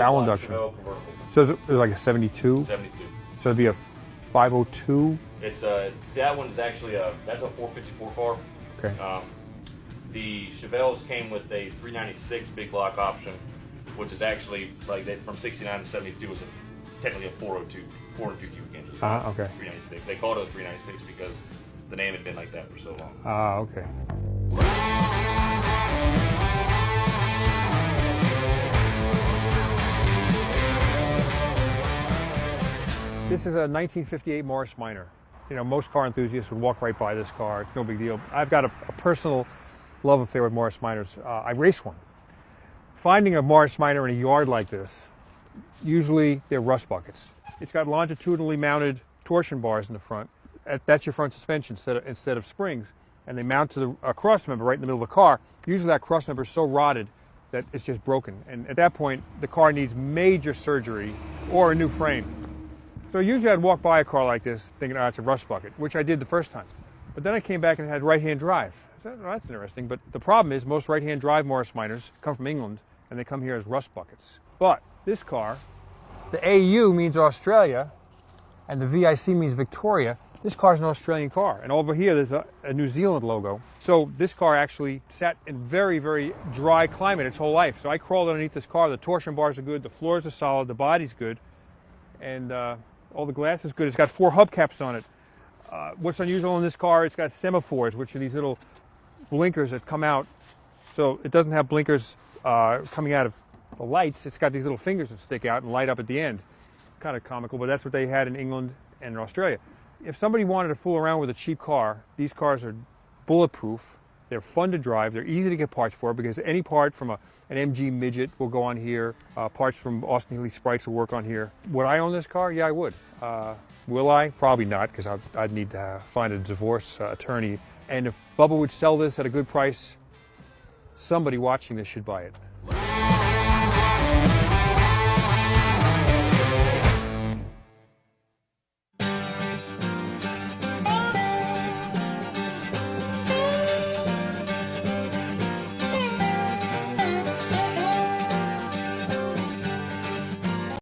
Bowel induction. Chevelle convertible. So it's like a 72? 72. So it'd be a 502? It's that one's actually that's a 454 car. Okay. The Chevelles came with a 396 big block option, which is actually like from 69 to 72 was technically a 402 cubic inches. Okay. 396. They called it a 396 because the name had been like that for so long. Okay. This is a 1958 Morris Minor. You know, most car enthusiasts would walk right by this car. It's no big deal. I've got a personal love affair with Morris Minors. I raced one. Finding a Morris Minor in a yard like this, usually they're rust buckets. It's got longitudinally mounted torsion bars in the front. That's your front suspension instead of springs. And they mount to a cross member right in the middle of the car. Usually that cross member is so rotted that it's just broken. And at that point, the car needs major surgery or a new frame. So usually I'd walk by a car like this thinking, oh, it's a rust bucket, which I did the first time. But then I came back and it had right-hand drive. I said, oh, that's interesting. But the problem is most right-hand drive Morris Minors come from England, and they come here as rust buckets. But this car, the AU means Australia, and the VIC means Victoria. This car's an Australian car. And over here, there's a New Zealand logo. So this car actually sat in very, very dry climate its whole life. So I crawled underneath this car. The torsion bars are good. The floors are solid. The body's good. And all the glass is good. It's got 4 hubcaps on it. What's unusual in this car, it's got semaphores, which are these little blinkers that come out. So it doesn't have blinkers coming out of the lights. It's got these little fingers that stick out and light up at the end. Kind of comical, but that's what they had in England and in Australia. If somebody wanted to fool around with a cheap car, these cars are bulletproof. They're fun to drive. They're easy to get parts for because any part from an MG Midget will go on here. Parts from Austin Healey Sprites will work on here. Would I own this car? Yeah, I would. Will I? Probably not, because I'd need to find a divorce attorney. And if Bubba would sell this at a good price, somebody watching this should buy it.